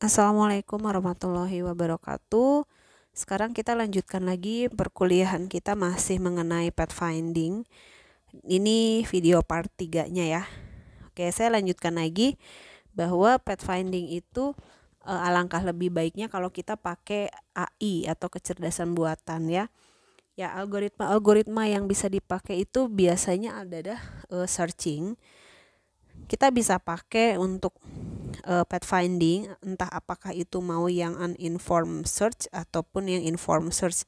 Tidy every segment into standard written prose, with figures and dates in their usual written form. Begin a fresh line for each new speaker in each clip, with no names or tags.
Assalamualaikum warahmatullahi wabarakatuh. Sekarang kita lanjutkan lagi perkuliahan kita masih mengenai pathfinding. Ini video part 3-nya ya. Oke, saya lanjutkan lagi bahwa pathfinding itu alangkah lebih baiknya kalau kita pakai AI atau kecerdasan buatan ya. Ya, algoritma yang bisa dipakai itu biasanya adalah searching. Kita bisa pakai untuk pathfinding, entah apakah itu mau yang uninformed search ataupun yang informed search.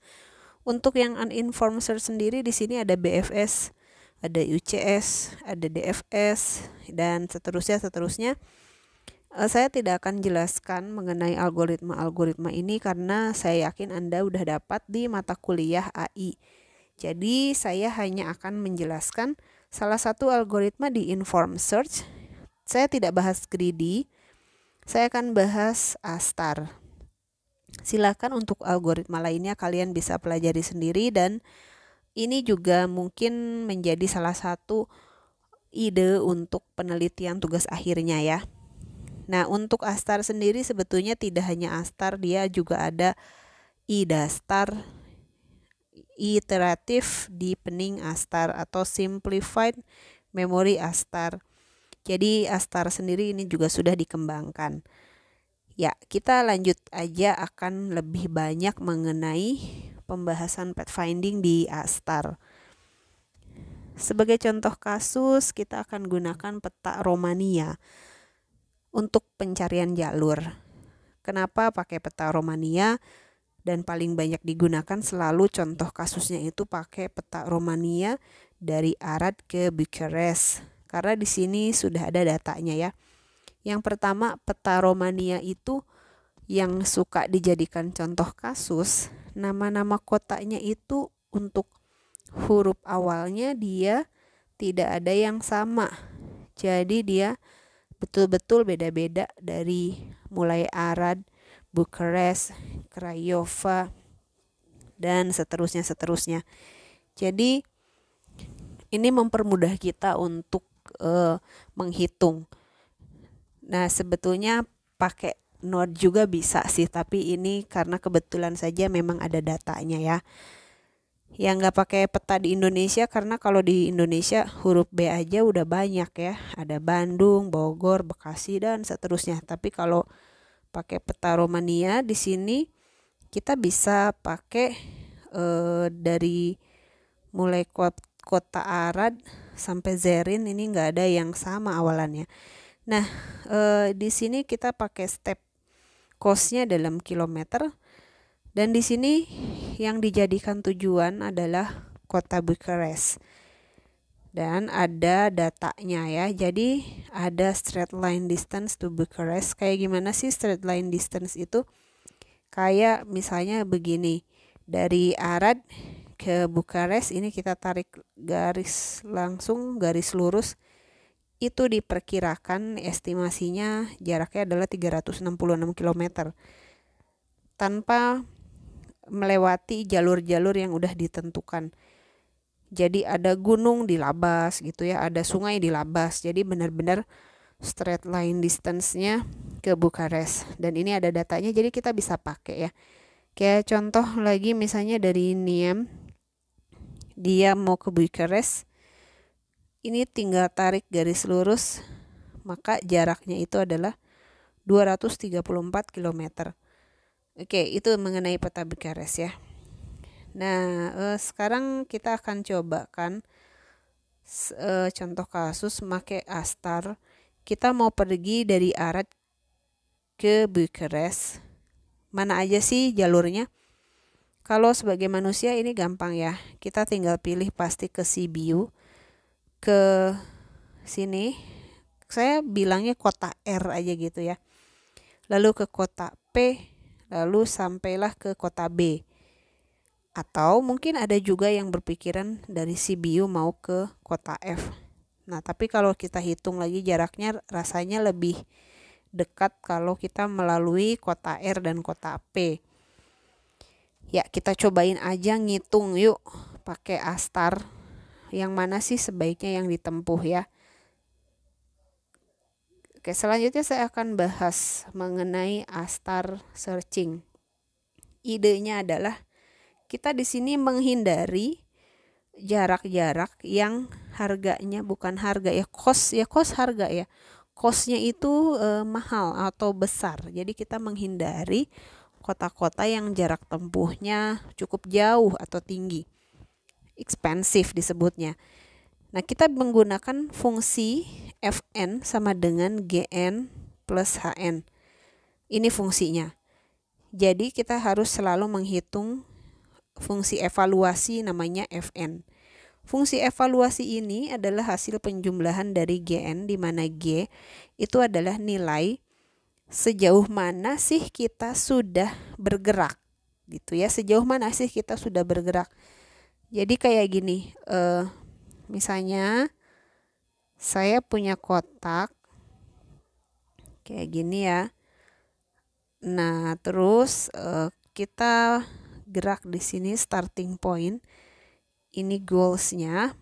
Untuk yang uninformed search sendiri di sini ada BFS, ada UCS, ada DFS dan seterusnya. Saya tidak akan jelaskan mengenai algoritma-algoritma ini karena saya yakin Anda udah dapat di mata kuliah AI. Jadi saya hanya akan menjelaskan salah satu algoritma di informed search. Saya tidak bahas greedy, saya akan bahas Astar. Silakan untuk algoritma lainnya kalian bisa pelajari sendiri dan ini juga mungkin menjadi salah satu ide untuk penelitian tugas akhirnya ya. Nah, untuk Astar sendiri sebetulnya tidak hanya Astar, dia juga ada IDASTAR, Iterative Deepening Astar atau Simplified Memory Astar. Jadi Astar sendiri ini juga sudah dikembangkan. Ya, kita lanjut aja akan lebih banyak mengenai pembahasan pathfinding di Astar. Sebagai contoh kasus, kita akan gunakan peta Romania untuk pencarian jalur. Kenapa pakai peta Romania? Dan paling banyak digunakan selalu contoh kasusnya itu pakai peta Romania dari Arad ke Bucharest. Karena di sini sudah ada datanya ya. Yang pertama, peta Romania itu yang suka dijadikan contoh kasus, nama-nama kotanya itu untuk huruf awalnya dia tidak ada yang sama. Jadi dia betul-betul beda-beda dari mulai Arad, Bucharest, Craiova, dan seterusnya. Jadi ini mempermudah kita untuk menghitung. Nah, sebetulnya pakai Node juga bisa sih, tapi ini karena kebetulan saja memang ada datanya ya. Yang nggak pakai peta di Indonesia karena kalau di Indonesia huruf B aja udah banyak ya. Ada Bandung, Bogor, Bekasi dan seterusnya. Tapi kalau pakai peta Romania di sini kita bisa pakai dari mulai kota Arad sampai Zerin ini nggak ada yang sama awalannya. Nah, di sini kita pakai step cost-nya dalam kilometer dan di sini yang dijadikan tujuan adalah kota Bucharest. Dan ada datanya ya. Jadi ada straight line distance to Bucharest. Kayak gimana sih straight line distance itu? Kayak misalnya begini. Dari Arad ke Bucharest ini kita tarik garis langsung, garis lurus. Itu diperkirakan estimasinya jaraknya adalah 366 km tanpa melewati jalur-jalur yang udah ditentukan. Jadi ada gunung di Labas gitu ya, ada sungai di Labas. Jadi benar-benar straight line distance-nya ke Bukares. Dan ini ada datanya jadi kita bisa pakai ya. Kayak contoh lagi misalnya dari Niem, dia mau ke Bukares. Ini tinggal tarik garis lurus, maka jaraknya itu adalah 234 km. Oke, itu mengenai peta Bukares ya. Nah, sekarang kita akan cobakan contoh kasus pakai Astar. Kita mau pergi dari Arad ke Bukares. Mana aja sih jalurnya? Kalau sebagai manusia ini gampang ya. Kita tinggal pilih pasti ke Sibiu. Ke sini. Saya bilangnya kota R aja gitu ya. Lalu ke kota P. Lalu sampailah ke kota B. Atau mungkin ada juga yang berpikiran dari Sibiu mau ke kota F. Nah, tapi kalau kita hitung lagi jaraknya rasanya lebih dekat kalau kita melalui kota R dan kota P. Ya, kita cobain aja ngitung yuk pakai Astar. Yang mana sih sebaiknya yang ditempuh ya? Oke, selanjutnya saya akan bahas mengenai Astar searching. Idenya adalah kita di sini menghindari jarak-jarak yang harganya bukan harga ya, cost harga ya. Costnya itu mahal atau besar. Jadi kita menghindari kota-kota yang jarak tempuhnya cukup jauh atau tinggi. Expensive disebutnya. Nah, kita menggunakan fungsi Fn sama dengan Gn plus Hn. Ini fungsinya. Jadi kita harus selalu menghitung fungsi evaluasi namanya Fn. Fungsi evaluasi ini adalah hasil penjumlahan dari Gn, di mana G itu adalah nilai sejauh mana sih kita sudah bergerak. Gitu ya, sejauh mana sih kita sudah bergerak. Jadi kayak gini, misalnya saya punya kotak kayak gini ya. Nah, terus kita gerak di sini starting point. Ini goalsnya.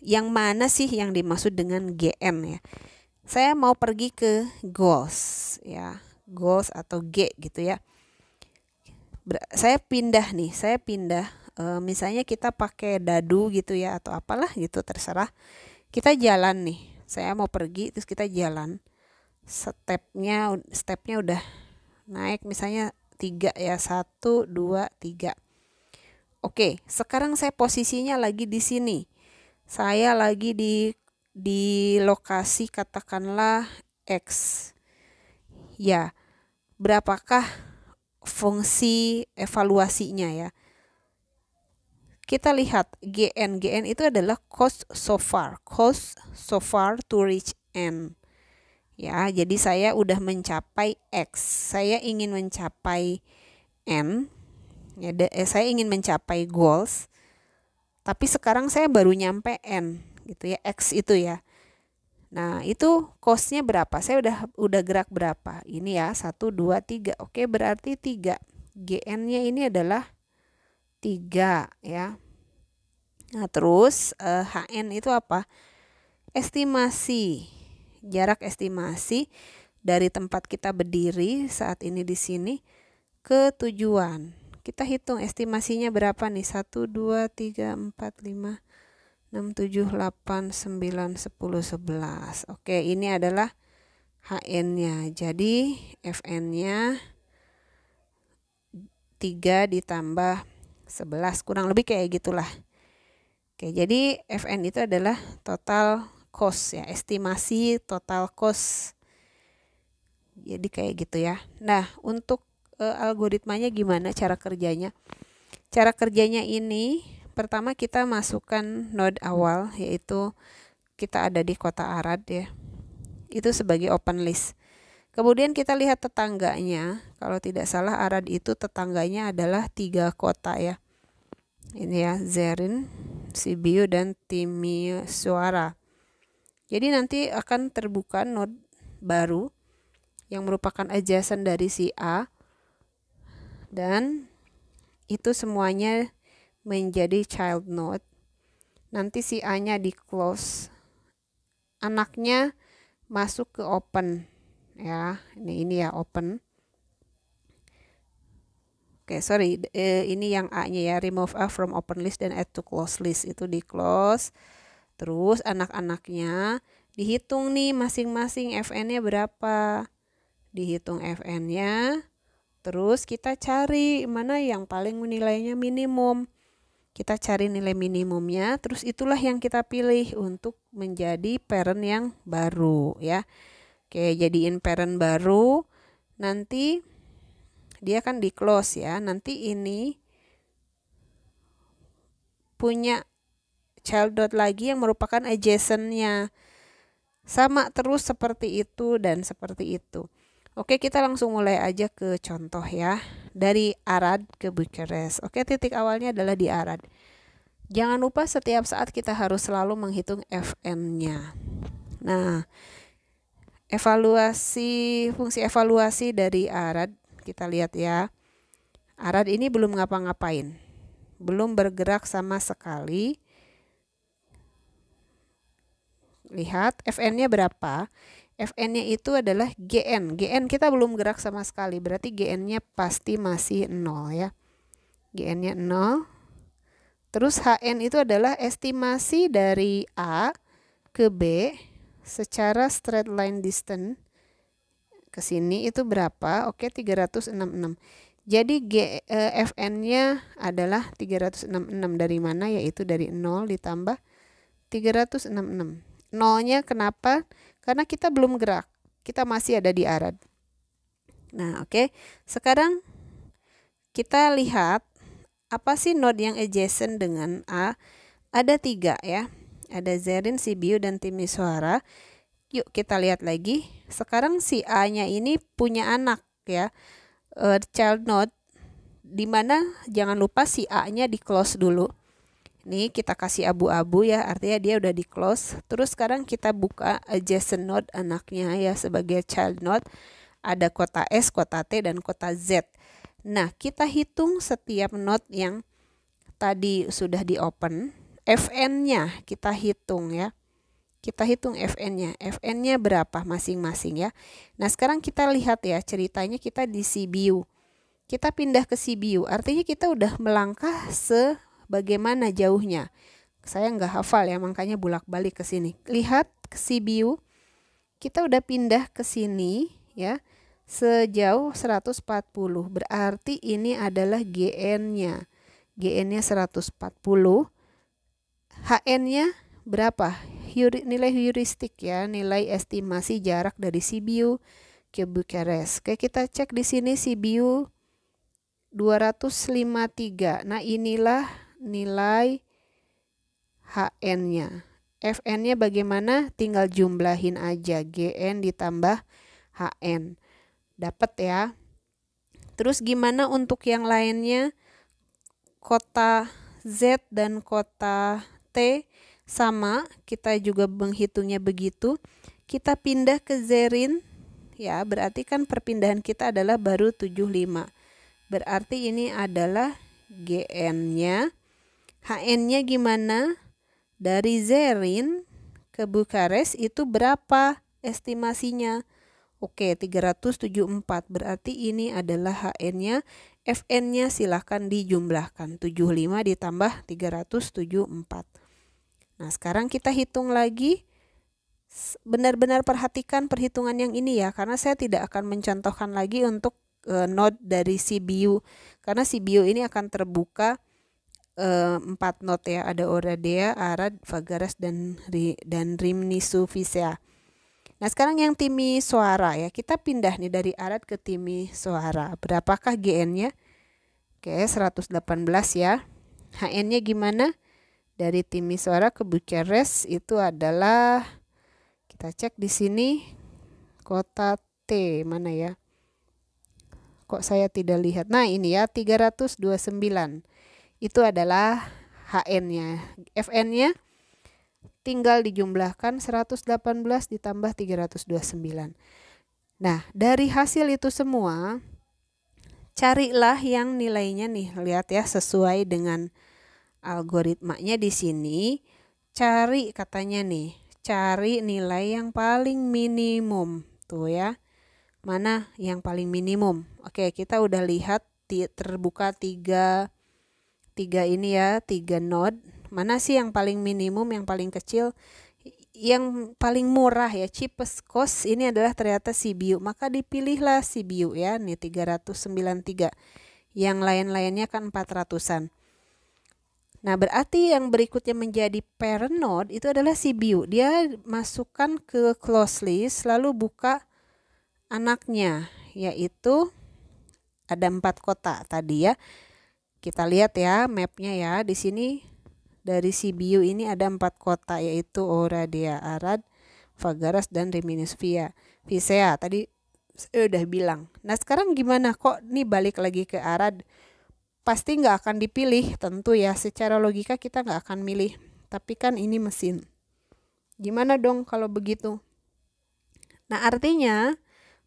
Yang mana sih yang dimaksud dengan GN ya? Saya mau pergi ke goals ya, goals atau G gitu ya. Saya pindah, misalnya kita pakai dadu gitu ya atau apalah gitu, terserah. Kita jalan nih, saya mau pergi terus kita jalan. Stepnya udah naik misalnya 3 ya, 1, 2, 3. Oke, sekarang saya posisinya lagi di sini. Saya lagi di lokasi katakanlah X. Ya, berapakah fungsi evaluasinya ya? Kita lihat GN itu adalah cost so far to reach N. Ya, jadi saya udah mencapai X. Saya ingin mencapai N. Ya, saya ingin mencapai goals. Tapi sekarang saya baru nyampe N gitu ya, X itu ya. Nah, itu costnya berapa? Saya udah gerak berapa? Ini ya, 1, 2, 3. Oke, berarti 3. GN-nya ini adalah 3 ya. Nah, terus HN itu apa? Estimasi. Jarak estimasi dari tempat kita berdiri saat ini di sini ke tujuan. Kita hitung estimasinya berapa nih? 1, 2, 3, 4, 5, 6, 7, 8, 9, 10, 11. Oke, ini adalah HN-nya. Jadi FN-nya 3 ditambah 11, kurang lebih kayak gitulah. Oke, jadi FN itu adalah total cost ya, estimasi total cost. Jadi kayak gitu ya. Nah, untuk algoritmanya gimana cara kerjanya? Cara kerjanya ini, pertama kita masukkan node awal, yaitu kita ada di kota Arad ya. Itu sebagai open list. Kemudian kita lihat tetangganya. Kalau tidak salah Arad itu tetangganya adalah 3 kota ya. Ini ya, Zerin, Sibiu, dan Timisoara. Jadi nanti akan terbuka node baru yang merupakan adjacent dari si A, dan itu semuanya menjadi child node. Nanti si A-nya di close, anaknya masuk ke open ya. Ini ya open. Oke, sorry, ini yang A-nya ya, remove A from open list dan add to close list, itu di close. Terus anak-anaknya dihitung nih masing-masing FN-nya berapa. Dihitung FN-nya. Terus kita cari mana yang paling nilainya minimum. Kita cari nilai minimumnya, terus itulah yang kita pilih untuk menjadi parent yang baru ya. Oke, jadiin parent baru. Nanti dia kan di close ya. Nanti ini punya child dot lagi yang merupakan adjacent-nya. Sama terus seperti itu dan seperti itu. Oke, kita langsung mulai aja ke contoh ya. Dari Arad ke Bucharest. Oke, titik awalnya adalah di Arad. Jangan lupa setiap saat kita harus selalu menghitung FN-nya. Nah, fungsi evaluasi dari Arad, kita lihat ya. Arad ini belum ngapa-ngapain. Belum bergerak sama sekali. Lihat FN-nya berapa? Fn-nya itu adalah Gn. Gn kita belum gerak sama sekali, berarti Gn-nya pasti masih 0 ya. Gn-nya 0. Terus Hn itu adalah estimasi dari A ke B secara straight line distance ke sini itu berapa? Oke, 366. Jadi Fn-nya adalah 366 dari mana? Yaitu dari 0 ditambah 366. Nolnya kenapa? Karena kita belum gerak. Kita masih ada di arad. Nah, oke. Sekarang kita lihat apa sih node yang adjacent dengan A? Ada 3 ya. Ada Zerin, Sibiu, dan Timisoara. Yuk kita lihat lagi. Sekarang si A-nya ini punya anak ya. Child node. Dimana jangan lupa si A-nya di close dulu. Nih kita kasih abu-abu ya, artinya dia udah di close. Terus sekarang kita buka adjacent node anaknya ya sebagai child node. Ada kota S, kota T, dan kota Z. Nah, kita hitung setiap node yang tadi sudah di open. Fn-nya kita hitung ya. Kita hitung Fn-nya. Fn-nya berapa masing-masing ya. Nah, sekarang kita lihat ya, ceritanya kita di Sibiu. Kita pindah ke Sibiu, artinya kita udah melangkah sebagaimana jauhnya. Saya nggak hafal ya, makanya bolak-balik ke sini. Lihat ke Sibiu, kita udah pindah ke sini ya, sejauh 140. Berarti ini adalah Gn-nya. Gn-nya 140. Hn-nya berapa? Nilai heuristik ya, nilai estimasi jarak dari Sibiu ke Bukares. Oke, kita cek di sini Sibiu 253. Nah, inilah nilai Hn-nya. Fn-nya bagaimana? Tinggal jumlahin aja. Gn ditambah Hn. Dapat ya. Terus gimana untuk yang lainnya? Kota Z dan kota T sama, kita juga menghitungnya begitu. Kita pindah ke Zerin ya, berarti kan perpindahan kita adalah baru 75. Berarti ini adalah Gn-nya. Hn-nya gimana? Dari Zerin ke Bukares itu berapa estimasinya? Oke, 374. Berarti ini adalah Hn-nya. Fn-nya silahkan dijumlahkan. 75 ditambah 374. Nah, sekarang kita hitung lagi. Benar-benar perhatikan perhitungan yang ini ya, karena saya tidak akan mencontohkan lagi untuk node dari Sibiu. Karena Sibiu ini akan terbuka 4 node ya. Ada Oradea, Arad, Vagaras, dan Rhymneyophyceae. Nah, sekarang yang Timisoara ya, kita pindah nih dari Arad ke Timisoara. Berapakah Gn-nya? Oke, 118 ya. Hn-nya gimana? Dari Timisoara ke Bukares itu adalah, kita cek di sini, kota T mana ya? Kok saya tidak lihat? Nah, ini ya, 329. Itu adalah Hn-nya. Fn-nya tinggal dijumlahkan 118 ditambah 329. Nah, dari hasil itu semua, carilah yang nilainya nih, lihat ya, sesuai dengan algoritmanya di sini. Cari katanya nih, cari nilai yang paling minimum. Tuh ya, mana yang paling minimum? Oke, kita udah lihat terbuka tiga ini ya, 3 node. Mana sih yang paling minimum, yang paling kecil? Yang paling murah ya, cheapest cost ini adalah ternyata Sibiu. Maka dipilihlah Sibiu ya, nih 393. Yang lain-lainnya kan 400-an. Nah, berarti yang berikutnya menjadi parent node itu adalah Sibiu. Dia masukkan ke close list lalu buka anaknya, yaitu ada 4 kota tadi ya. Kita lihat ya mapnya ya, di sini dari Sibiu ini ada 4 kota, yaitu Oradea, Arad, Vagaras, dan Rhymneyophyceae. Tadi saya udah bilang. Nah, sekarang gimana kok nih balik lagi ke Arad? Pasti nggak akan dipilih, tentu ya. Secara logika kita nggak akan milih. Tapi kan ini mesin. Gimana dong kalau begitu? Nah, artinya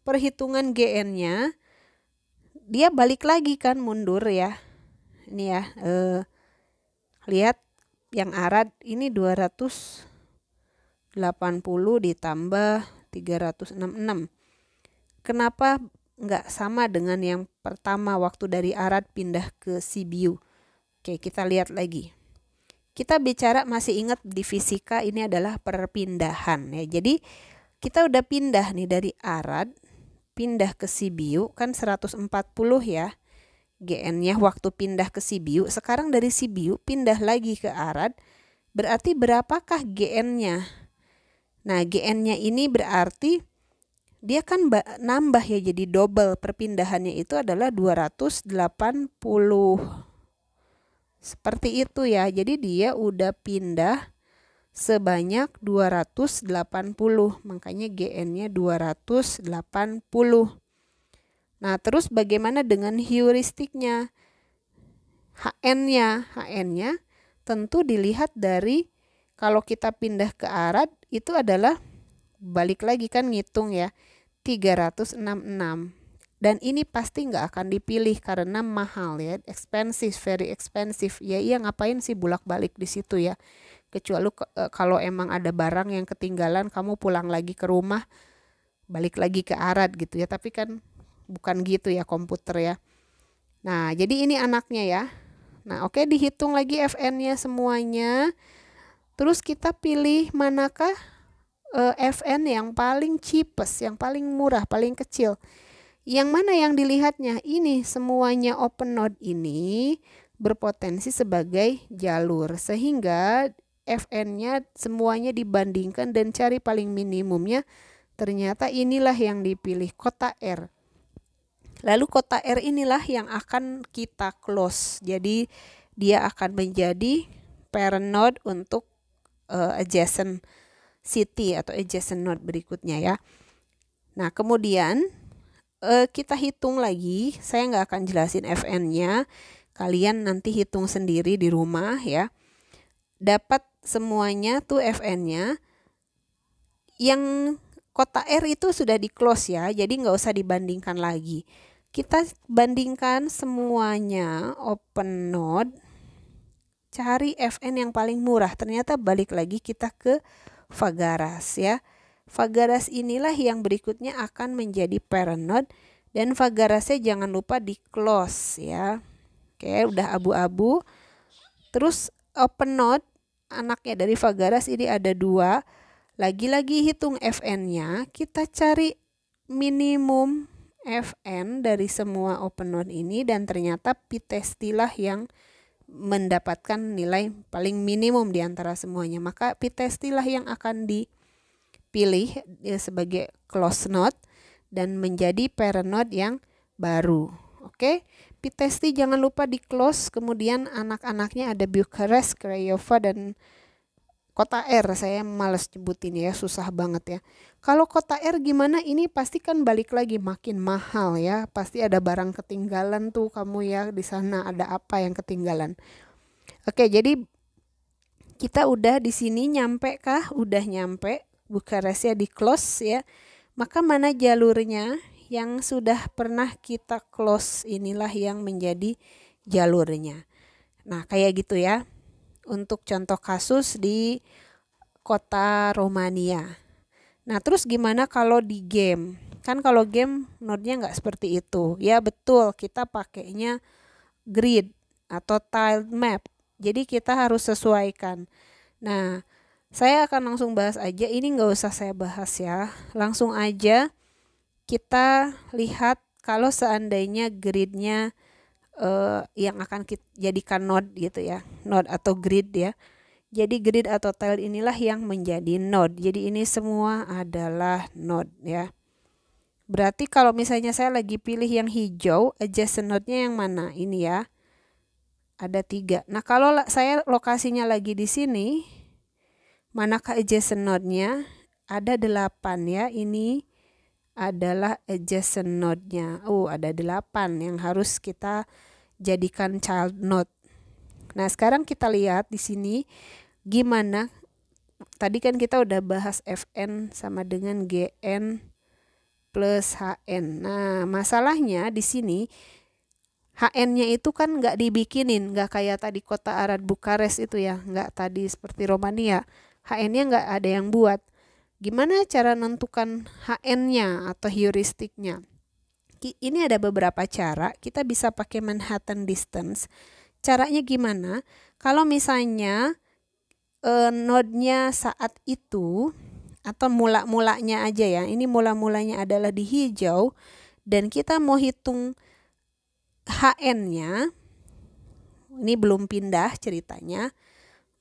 perhitungan Gn-nya dia balik lagi kan, mundur ya. Ini ya, lihat yang Arad ini 280 ditambah 366. Kenapa nggak sama dengan yang pertama waktu dari Arad pindah ke Sibiu? Oke, kita lihat lagi. Kita bicara, masih ingat di fisika ini adalah perpindahan ya. Jadi kita udah pindah nih dari Arad pindah ke Sibiu, kan 140 ya GN-nya waktu pindah ke Sibiu. Sekarang dari Sibiu pindah lagi ke Arad, berarti berapakah GN-nya? Nah, GN-nya ini berarti dia kan nambah ya, jadi double. Perpindahannya itu adalah 280. Seperti itu ya. Jadi dia udah pindah sebanyak 280. Makanya GN-nya 280. Nah, terus bagaimana dengan heuristiknya? HN-nya tentu dilihat dari, kalau kita pindah ke Arad itu adalah, balik lagi kan ngitung ya, 366. Dan ini pasti nggak akan dipilih karena mahal ya, expensive, very expensive. Ya iya, ngapain sih bolak-balik di situ ya. Kecuali kalau emang ada barang yang ketinggalan, kamu pulang lagi ke rumah, balik lagi ke Arad gitu ya. Tapi kan bukan gitu ya komputer ya. Nah, jadi ini anaknya ya. Nah, oke, dihitung lagi FN-nya semuanya. Terus kita pilih manakah FN yang paling cheapest, yang paling murah, paling kecil. Yang mana yang dilihatnya? Ini semuanya open node ini berpotensi sebagai jalur, sehingga FN-nya semuanya dibandingkan dan cari paling minimumnya. Ternyata inilah yang dipilih, kota R. Lalu kota R inilah yang akan kita close. Jadi dia akan menjadi parent node untuk adjacent city atau adjacent node berikutnya ya. Nah, kemudian kita hitung lagi. Saya nggak akan jelasin FN-nya. Kalian nanti hitung sendiri di rumah ya. Dapat semuanya tuh FN-nya. Yang kota R itu sudah di close ya. Jadi nggak usah dibandingkan lagi. Kita bandingkan semuanya open node. Cari FN yang paling murah. Ternyata balik lagi kita ke Fagaras ya. Fagaras inilah yang berikutnya akan menjadi parent node, dan Fagarasnya jangan lupa di close ya. Oke, udah abu-abu. Terus open node anaknya dari Fagaras ini ada 2. Lagi-lagi hitung FN-nya, kita cari minimum FN dari semua open node ini, dan ternyata P-testilah yang mendapatkan nilai paling minimum di antara semuanya. Maka P-testilah yang akan dipilih sebagai close node dan menjadi parent node yang baru. Oke, P-testi jangan lupa di close. Kemudian anak-anaknya ada Bucharest, Craiova, dan kota R. Saya males nyebutin ya, susah banget ya. Kalau kota R gimana? Ini pasti kan balik lagi makin mahal ya. Pasti ada barang ketinggalan tuh kamu ya, di sana ada apa yang ketinggalan. Oke, jadi kita udah di sini nyampe kah? Udah nyampe. Bukarestnya di close ya. Maka mana jalurnya? Yang sudah pernah kita close inilah yang menjadi jalurnya. Nah, kayak gitu ya. Untuk contoh kasus di kota Romania. Nah, terus gimana kalau di game? Kan kalau game node-nya nggak seperti itu. Ya betul, kita pakainya grid atau tiled map. Jadi kita harus sesuaikan. Nah, saya akan langsung bahas aja. Ini nggak usah saya bahas ya. Langsung aja kita lihat kalau seandainya gridnya yang akan kita jadikan node gitu ya, node atau grid ya. Jadi grid atau tile inilah yang menjadi node. Jadi ini semua adalah node ya. Berarti kalau misalnya saya lagi pilih yang hijau, adjacent node-nya yang mana? Ini ya. Ada 3. Nah, kalau saya lokasinya lagi di sini, manakah adjacent node-nya? Ada 8 ya. Ini adalah adjacent node-nya. Ada 8 yang harus kita jadikan child node. Nah, sekarang kita lihat di sini gimana. Tadi kan kita udah bahas FN sama dengan GN plus HN. Nah, masalahnya di sini HN-nya itu kan nggak dibikinin, nggak kayak tadi kota Arad Bukares itu ya, nggak tadi seperti Romania. HN-nya nggak ada yang buat. Gimana cara menentukan HN-nya atau heuristiknya? Ini ada beberapa cara. Kita bisa pakai Manhattan Distance. Caranya gimana? Kalau misalnya node-nya saat itu atau mula-mulanya aja ya. Ini mula-mulanya adalah di hijau dan kita mau hitung HN-nya. Ini belum pindah ceritanya.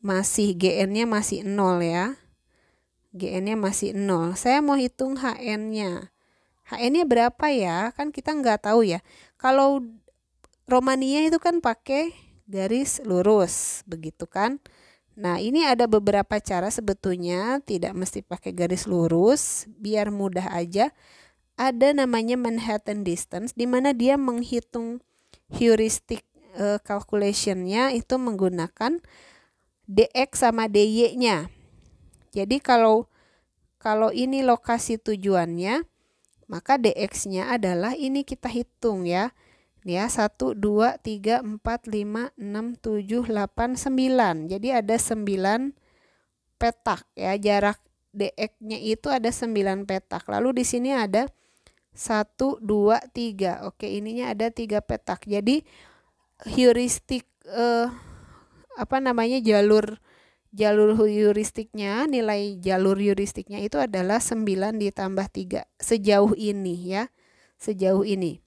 Masih GN-nya masih 0 ya. GN-nya masih 0. Saya mau hitung HN-nya. HN-nya berapa ya? Kan kita nggak tahu ya. Kalau Romania itu kan pakai garis lurus, begitu kan? Nah, ini ada beberapa cara sebetulnya, tidak mesti pakai garis lurus, biar mudah aja. Ada namanya Manhattan Distance, di mana dia menghitung heuristic calculation-nya itu menggunakan dx sama dy-nya. Jadi kalau ini lokasi tujuannya, maka dx-nya adalah ini kita hitung ya. Ya, 1, 2, 3, 4, 5, 6, 7, 8, 9. Jadi ada 9 petak ya. Jarak dx-nya itu ada 9 petak. Lalu di sini ada 1, 2, 3. Oke, ininya ada 3 petak. Jadi heuristik jalur heuristiknya, nilai jalur heuristiknya itu adalah 9 ditambah 3. Sejauh ini ya. Sejauh ini.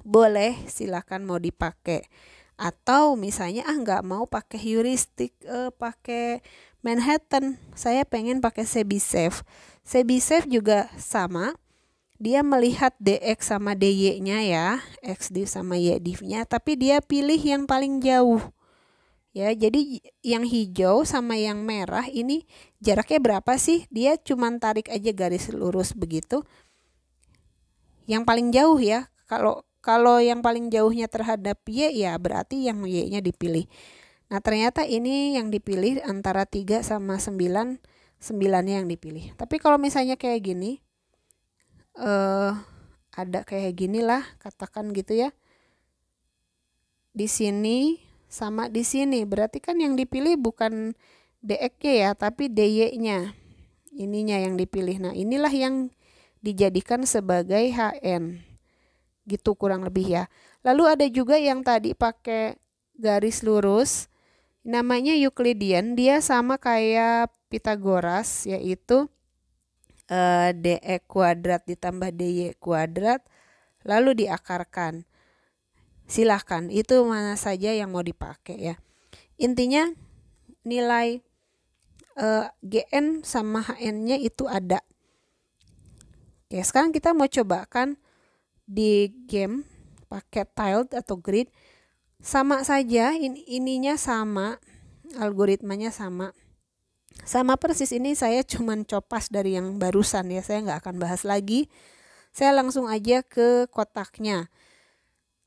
Boleh, silakan mau dipakai. Atau misalnya nggak mau pakai heuristik, pakai Manhattan, saya pengen pakai Chebyshev. Chebyshev juga sama, dia melihat dx sama dy-nya ya, x div sama y div-nya, tapi dia pilih yang paling jauh ya. Jadi yang hijau sama yang merah ini jaraknya berapa sih, dia cuman tarik aja garis lurus begitu, yang paling jauh ya. Kalau yang paling jauhnya terhadap Y ya berarti yang Y-nya dipilih. Nah, ternyata ini yang dipilih antara 3 sama 9, 9-nya yang dipilih. Tapi kalau misalnya kayak gini, ada kayak gini lah, katakan gitu ya. Di sini sama di sini, berarti kan yang dipilih bukan dx-nya ya, tapi dy-nya. Ininya yang dipilih. Nah, inilah yang dijadikan sebagai HN. Gitu kurang lebih ya. Lalu ada juga yang tadi pakai garis lurus, namanya Euclidean, dia sama kayak Pythagoras, yaitu dx kuadrat ditambah dy kuadrat lalu diakarkan. Silahkan, itu mana saja yang mau dipakai ya. Intinya nilai GN sama HN-nya itu ada. Oke, sekarang kita mau cobakan di game pakai tiled atau grid. Sama saja, ininya sama, algoritmanya sama persis. Ini saya cuman copas dari yang barusan ya, saya nggak akan bahas lagi. Saya langsung aja ke kotaknya.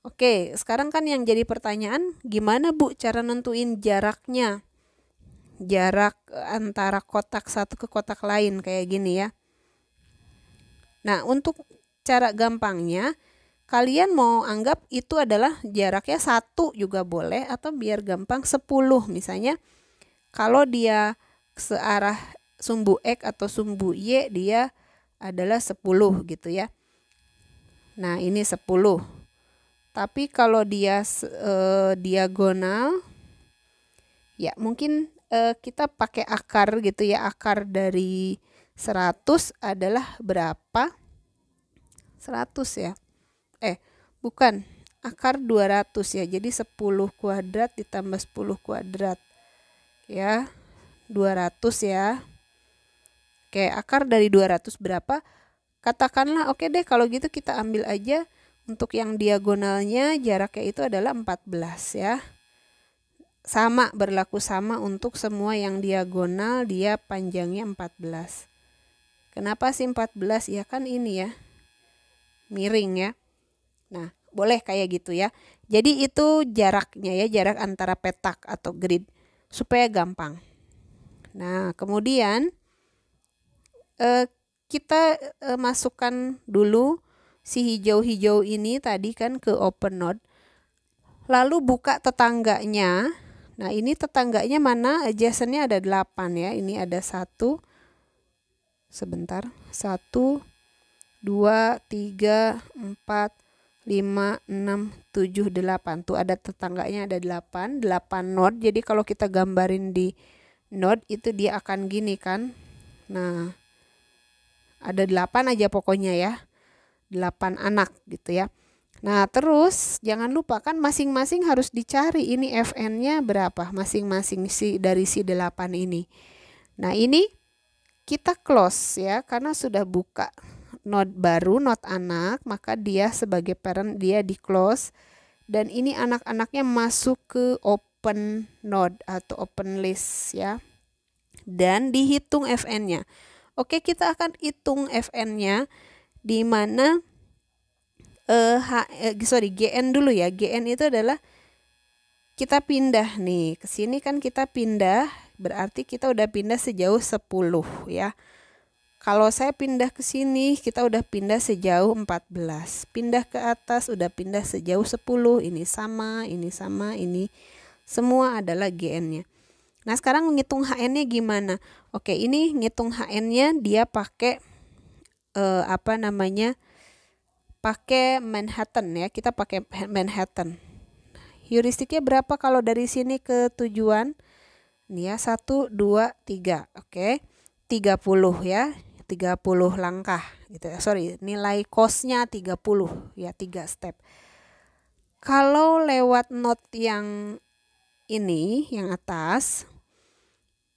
Oke, sekarang kan yang jadi pertanyaan, gimana Bu cara nentuin jaraknya, jarak antara kotak satu ke kotak lain kayak gini ya. Nah, untuk cara gampangnya, kalian mau anggap itu adalah jaraknya 1 juga boleh, atau biar gampang 10. Misalnya kalau dia searah sumbu X atau sumbu Y, dia adalah 10 gitu ya. Nah, ini 10. Tapi kalau dia diagonal, ya mungkin kita pakai akar gitu ya. Akar dari 100 adalah berapa? 100 ya. Bukan, akar 200 ya. Jadi 10 kuadrat ditambah 10 kuadrat. Ya, 200 ya. Oke, akar dari 200 berapa? Katakanlah oke deh kalau gitu kita ambil aja untuk yang diagonalnya jaraknya itu adalah 14 ya. Sama, berlaku sama untuk semua yang diagonal, dia panjangnya 14. Kenapa sih 14? Ya kan ini ya, miring ya. Nah, boleh kayak gitu ya. Jadi itu jaraknya ya, jarak antara petak atau grid, supaya gampang. Nah, kemudian kita masukkan dulu si hijau-hijau ini tadi kan ke open node. Lalu buka tetangganya. Nah, ini tetangganya mana? Adjacent-nya ada 8 ya. Ini ada 1, Sebentar. 1, 2, 3, 4, 5, 6, 7, 8. Tuh ada tetangganya ada 8 node. Jadi kalau kita gambarin di node itu dia akan gini kan. Nah, ada 8 aja pokoknya ya. 8 anak gitu ya. Nah, terus jangan lupa kan masing-masing harus dicari ini Fn-nya berapa masing-masing dari si 8 ini. Nah, ini kita close ya karena sudah buka node baru, node anak, maka dia sebagai parent dia di close dan ini anak-anaknya masuk ke open node atau open list ya. Dan dihitung Fn-nya. Oke, kita akan hitung Fn-nya di mana GN dulu ya. GN itu adalah kita pindah nih. Ke sini kan kita pindah, berarti kita udah pindah sejauh 10 ya. Kalau saya pindah ke sini, kita udah pindah sejauh 14. Pindah ke atas udah pindah sejauh 10. Ini sama, ini semua adalah GN-nya. Nah, sekarang ngitung HN-nya gimana? Oke, ini ngitung HN-nya dia pakai pakai Manhattan ya. Kita pakai Manhattan. Heuristiknya berapa kalau dari sini ke tujuan? Ini ya 1, 2, 3. Oke. 30 ya. 30 langkah gitu ya. Sorry, nilai cost-nya 30 ya, 3 step. Kalau lewat node yang ini, yang atas,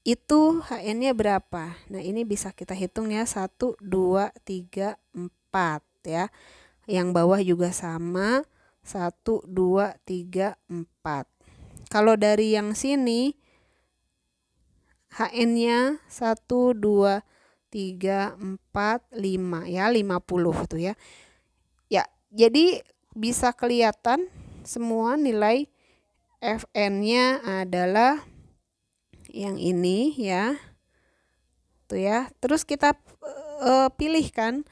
itu HN-nya berapa? Nah, ini bisa kita hitung ya. 1, 2, 3, 4 ya. Yang bawah juga sama. 1, 2, 3, 4. Kalau dari yang sini HN-nya 1, 2, 3, 4, 5 ya, 50 tuh ya. Ya, jadi bisa kelihatan semua nilai Fn-nya adalah yang ini ya. Tuh ya. Terus kita pilihkan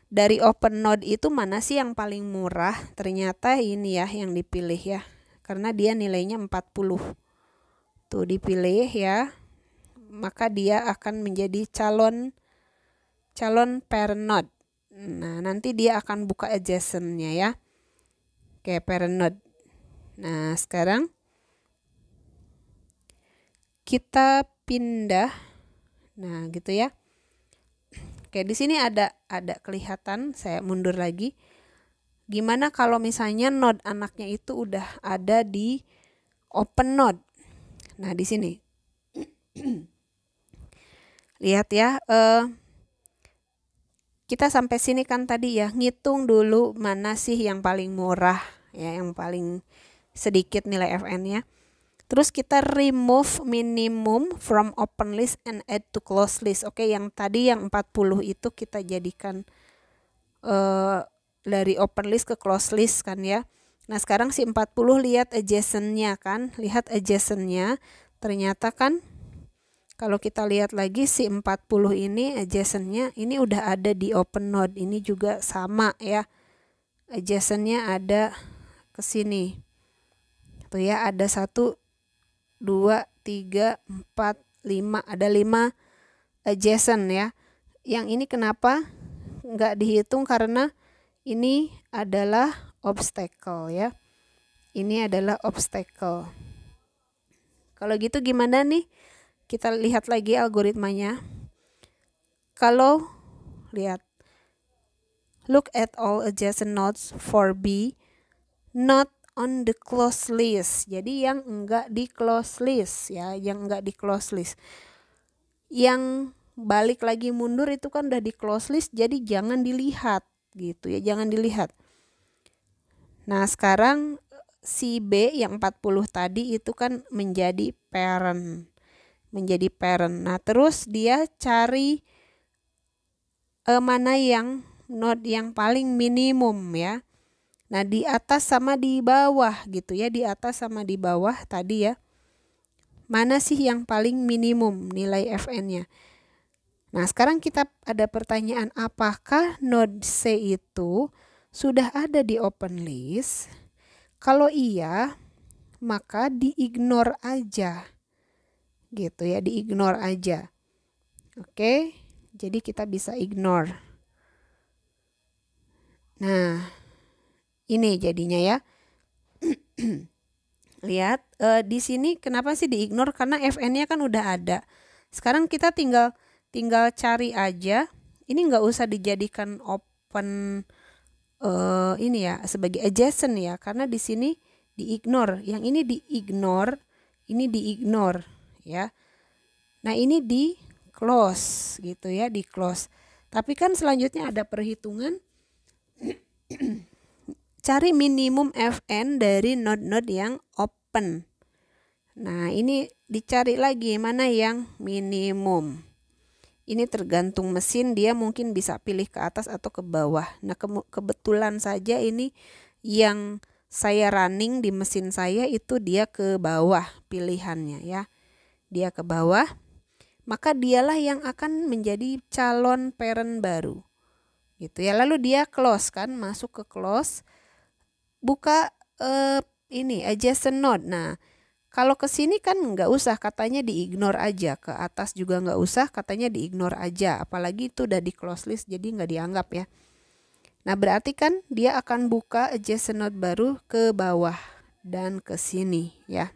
dari open node itu mana sih yang paling murah? Ternyata ini ya yang dipilih ya. Karena dia nilainya 40. Tuh dipilih ya. Maka dia akan menjadi calon parent node. Nah, nanti dia akan buka adjacent-nya ya. Oke, parent node. Nah, sekarang kita pindah. Nah, gitu ya. Oke, di sini ada kelihatan, saya mundur lagi. Gimana kalau misalnya node anaknya itu udah ada di open node. Nah, di sini. Lihat ya, kita sampai sini kan tadi ya, ngitung dulu mana sih yang paling murah ya, yang paling sedikit nilai Fn-nya. Terus kita remove minimum from open list and add to closed list. Oke, yang tadi yang 40 itu kita jadikan dari open list ke closed list kan ya. Nah, sekarang si 40 lihat adjacent-nya kan. Lihat adjacent-nya. Ternyata kan kalau kita lihat lagi si 40 ini adjacent-nya ini udah ada di open node. Ini juga sama ya. Adjacent-nya ada ke sini. Tuh ya, ada 1, 2, 3, 4, 5. Ada 5 adjacent ya. Yang ini kenapa nggak dihitung? Karena ini adalah obstacle ya. Ini adalah obstacle. Kalau gitu gimana nih? Kita lihat lagi algoritmanya. Kalau lihat, look at all adjacent nodes for B not on the closed list. Jadi yang enggak di closed list ya, yang enggak di closed list. Yang balik lagi mundur itu kan udah di closed list, jadi jangan dilihat gitu ya, jangan dilihat. Nah, sekarang si B yang 40 tadi itu kan menjadi parent. Nah, terus dia cari mana yang node yang paling minimum ya. Nah, di atas sama di bawah gitu ya, di atas sama di bawah tadi ya. Mana sih yang paling minimum nilai Fn-nya? Nah, sekarang kita ada pertanyaan, apakah node C itu sudah ada di open list? Kalau iya, maka di-ignore aja. Gitu ya, di-ignore aja. Oke, Jadi kita bisa ignore. Nah, ini jadinya ya. Lihat di sini kenapa sih di ignore? Karena fn-nya kan udah ada. Sekarang kita tinggal cari aja. Ini nggak usah dijadikan open ini ya sebagai adjacent ya, karena di sini di ignore. Yang ini di ignore, ini di ignore ya. Nah, ini di close gitu ya, di close. Tapi kan selanjutnya ada perhitungan cari minimum fn dari node-node yang open. Nah, ini dicari lagi mana yang minimum. Ini tergantung mesin, dia mungkin bisa pilih ke atas atau ke bawah. Nah, kebetulan saja ini yang saya running di mesin saya itu dia ke bawah pilihannya ya. Dia ke bawah, maka dialah yang akan menjadi calon parent baru. Gitu ya. Lalu dia close kan, masuk ke close. Buka ini adjacent node. Nah, kalau ke sini kan nggak usah, katanya di-ignore aja. Ke atas juga nggak usah, katanya di-ignore aja. Apalagi itu udah di close list, jadi nggak dianggap ya. Nah, berarti kan dia akan buka adjacent node baru ke bawah dan ke sini ya.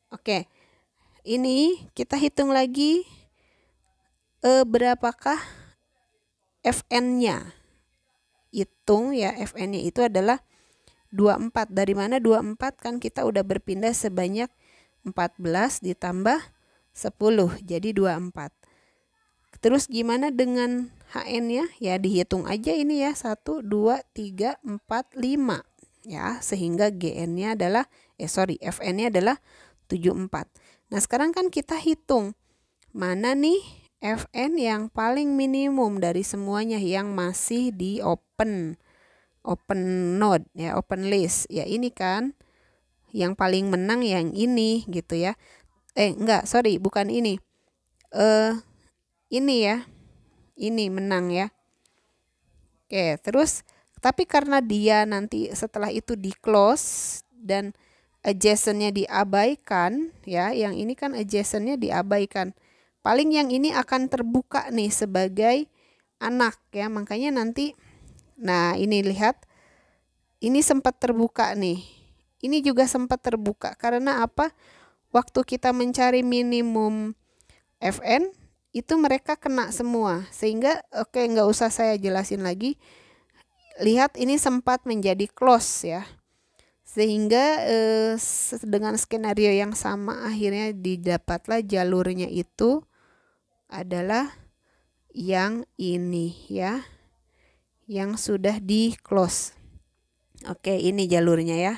Oke, ini kita hitung lagi berapakah fn-nya. Hitung ya, fn-nya itu adalah 24. Dari mana 24? Kan kita udah berpindah sebanyak 14 ditambah 10, jadi 24. Terus gimana dengan HN-nya? Ya dihitung aja ini ya, 1, 2, 3, 4, 5. Ya, sehingga GN-nya adalah, FN-nya adalah 74. Nah, sekarang kan kita hitung mana nih FN yang paling minimum dari semuanya yang masih di open node ya, open list. Ya ini kan yang paling menang yang ini gitu ya. Bukan ini. Ini ya. Ini menang ya. Oke, terus tapi karena dia nanti setelah itu di close dan adjacent-nya diabaikan ya, yang ini kan adjacent-nya diabaikan. Paling yang ini akan terbuka nih sebagai anak ya, makanya nanti nah ini lihat, ini sempat terbuka nih. Ini juga sempat terbuka karena apa? Waktu kita mencari minimum FN itu mereka kena semua, sehingga nggak usah saya jelasin lagi. Lihat ini sempat menjadi close ya, sehingga dengan skenario yang sama akhirnya didapatlah jalurnya itu adalah yang ini ya, yang sudah di close. Oke, ini jalurnya ya,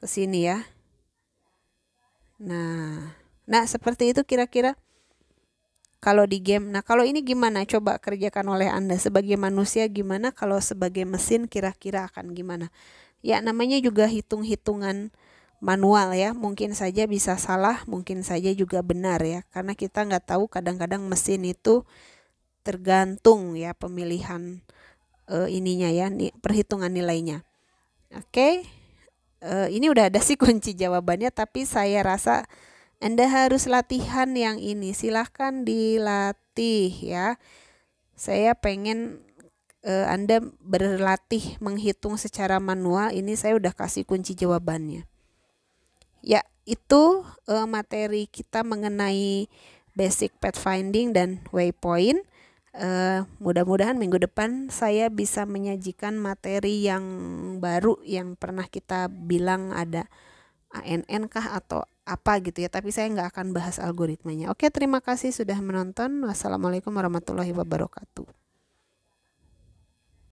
ke sini ya. Nah seperti itu kira-kira kalau di game. Nah, kalau ini gimana? Coba kerjakan oleh Anda sebagai manusia gimana, kalau sebagai mesin kira-kira akan gimana? Ya, namanya juga hitung-hitungan manual ya. Mungkin saja bisa salah, mungkin saja juga benar ya. Karena kita nggak tahu, kadang-kadang mesin itu tergantung ya pemilihan ininya ya, perhitungan nilainya. Oke. Ini udah ada sih kunci jawabannya, tapi saya rasa Anda harus latihan yang ini. Silahkan dilatih ya. Saya pengen Anda berlatih menghitung secara manual. Ini saya udah kasih kunci jawabannya. Ya, itu materi kita mengenai basic pathfinding dan waypoint. Mudah-mudahan minggu depan saya bisa menyajikan materi yang baru yang pernah kita bilang ada ANN kah atau apa gitu ya, tapi saya nggak akan bahas algoritmanya. Oke, terima kasih sudah menonton. Wassalamualaikum warahmatullahi wabarakatuh.